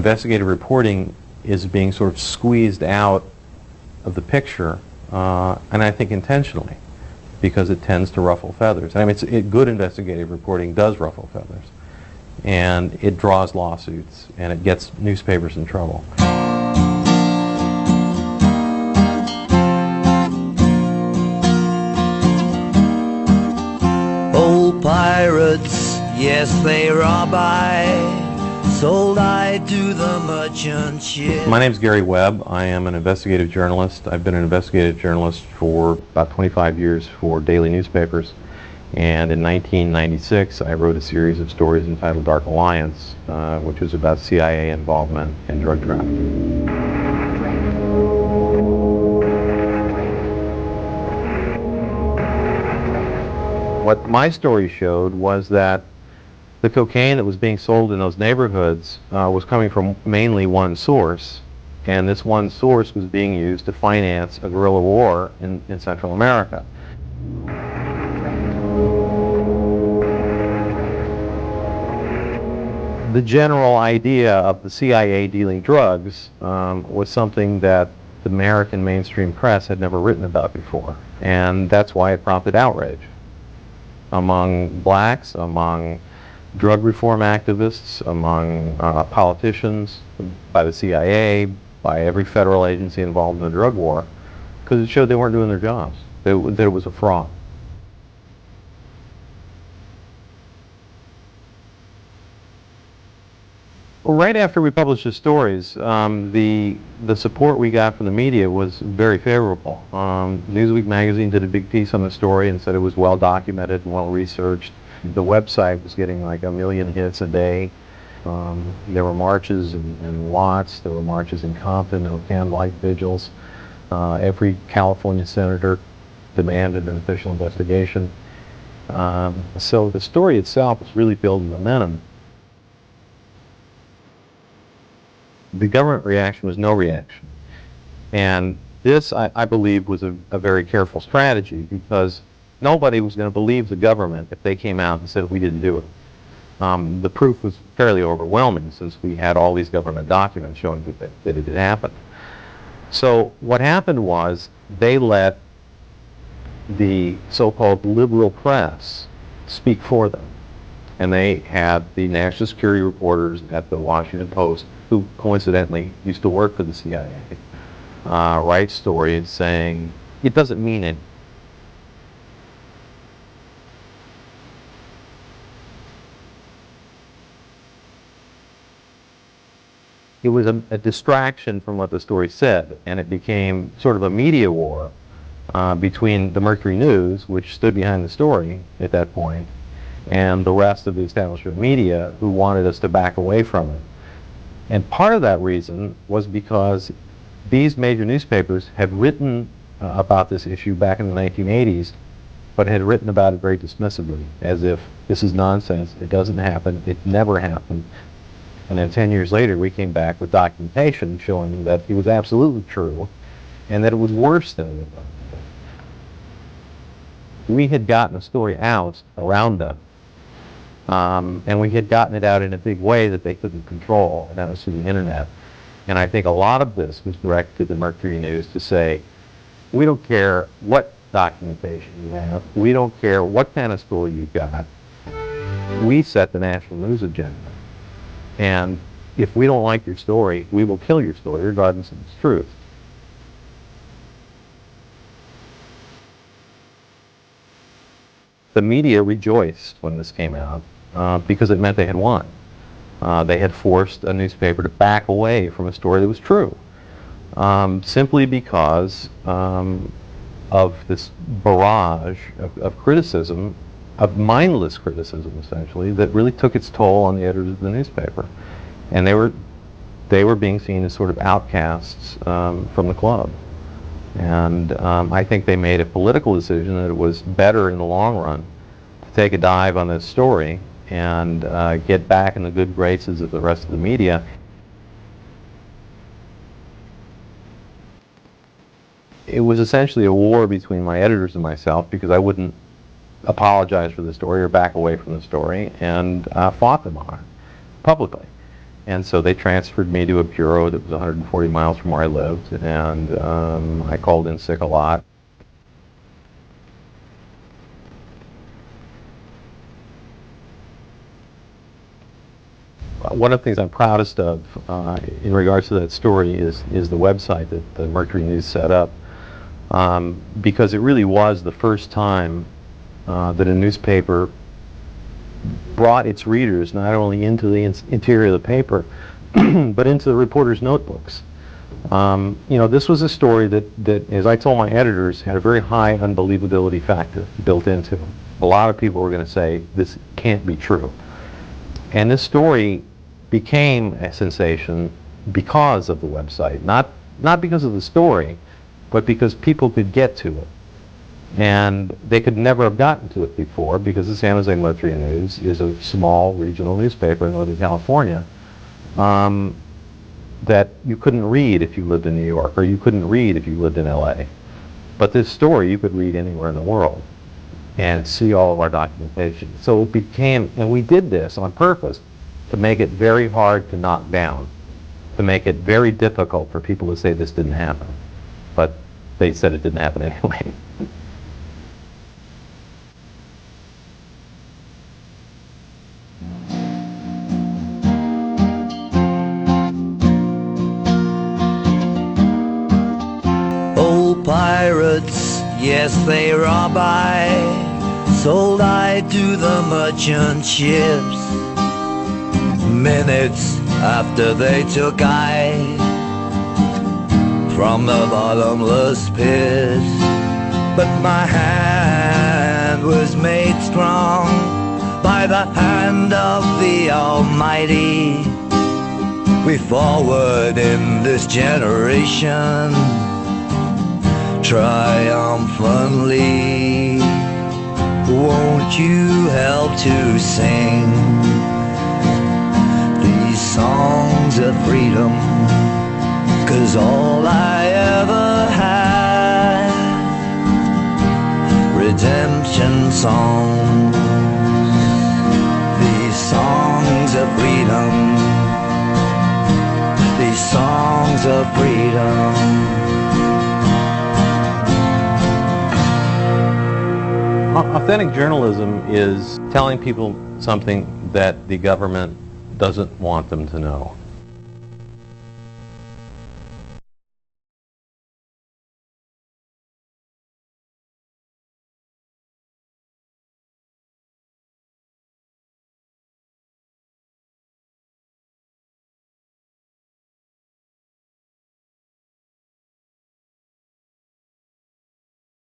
Investigative reporting is being sort of squeezed out of the picture, and I think intentionally, because it tends to ruffle feathers. I mean, good investigative reporting does ruffle feathers, and it draws lawsuits, and it gets newspapers in trouble. Old pirates, yes, they rob I. Sold I to the merchant ship. My name's Gary Webb. I am an investigative journalist. I've been an investigative journalist for about 25 years for daily newspapers. And in 1996, I wrote a series of stories entitled Dark Alliance, which was about CIA involvement in drug trafficking. What my story showed was that the cocaine that was being sold in those neighborhoods was coming from mainly one source, and this one source was being used to finance a guerrilla war in Central America. The general idea of the CIA dealing drugs was something that the American mainstream press had never written about before, and that's why it prompted outrage among blacks, among drug reform activists, among politicians, by the CIA, by every federal agency involved in the drug war, because it showed they weren't doing their jobs, that it was a fraud. Well, right after we published the stories, the support we got from the media was very favorable. Newsweek magazine did a big piece on the story and said it was well documented and well researched. The website was getting like 1 million hits a day. There were marches in Watts, there were marches in Compton, there were candlelight vigils. Every California senator demanded an official investigation. So the story itself was really building momentum. The government reaction was no reaction. And this, I believe, was a very careful strategy, because nobody was going to believe the government if they came out and said we didn't do it. The proof was fairly overwhelming, since we had all these government documents showing that it had happened. So what happened was they let the so-called liberal press speak for them. And they had the national security reporters at the Washington Post, who coincidentally used to work for the CIA, write stories saying, it doesn't mean it. It was a distraction from what the story said, and it became sort of a media war between the Mercury News, which stood behind the story at that point, and the rest of the establishment media, who wanted us to back away from it. And part of that reason was because these major newspapers had written about this issue back in the 1980s, but had written about it very dismissively, as if this is nonsense, it doesn't happen, it never happened. And then 10 years later, we came back with documentation showing that it was absolutely true, and that it was worse than it was. We had gotten a story out around them, and we had gotten it out in a big way that they couldn't control, and that was through the internet. And I think a lot of this was directed to the Mercury News to say, we don't care what documentation you have, we don't care what kind of story you've got, we set the national news agenda. And if we don't like your story, we will kill your story, regardless of its truth. The media rejoiced when this came out because it meant they had won. They had forced a newspaper to back away from a story that was true, simply because of this barrage of criticism, of mindless criticism, essentially, that really took its toll on the editors of the newspaper. And they were being seen as sort of outcasts from the club. And I think they made a political decision that it was better in the long run to take a dive on this story and get back in the good graces of the rest of the media. It was essentially a war between my editors and myself, because I wouldn't apologize for the story or back away from the story, and fought them on it publicly. And so they transferred me to a bureau that was 140 miles from where I lived, and I called in sick a lot. One of the things I'm proudest of in regards to that story is the website that the Mercury News set up, because it really was the first time that a newspaper brought its readers not only into the interior of the paper, but into the reporters' notebooks. This was a story that, as I told my editors, had a very high unbelievability factor built into it. A lot of people were going to say, this can't be true. And this story became a sensation because of the website. Not because of the story, but because people could get to it. And they could never have gotten to it before, because the San Jose Mercury News is a small regional newspaper in Northern California that you couldn't read if you lived in New York, or you couldn't read if you lived in LA. But this story you could read anywhere in the world and see all of our documentation. So it became, and we did this on purpose to make it very hard to knock down, to make it very difficult for people to say this didn't happen. But they said it didn't happen anyway. Old pirates, yes, they rob I, sold I to the merchant ships. Minutes after they took I from the bottomless pit, but my hand was made strong by the hand of the Almighty. We forward in this generation triumphantly. Won't you help to sing these songs of freedom? 'Cause all I ever had, redemption songs, these songs of freedom, these songs of freedom. Authentic journalism is telling people something that the government doesn't want them to know.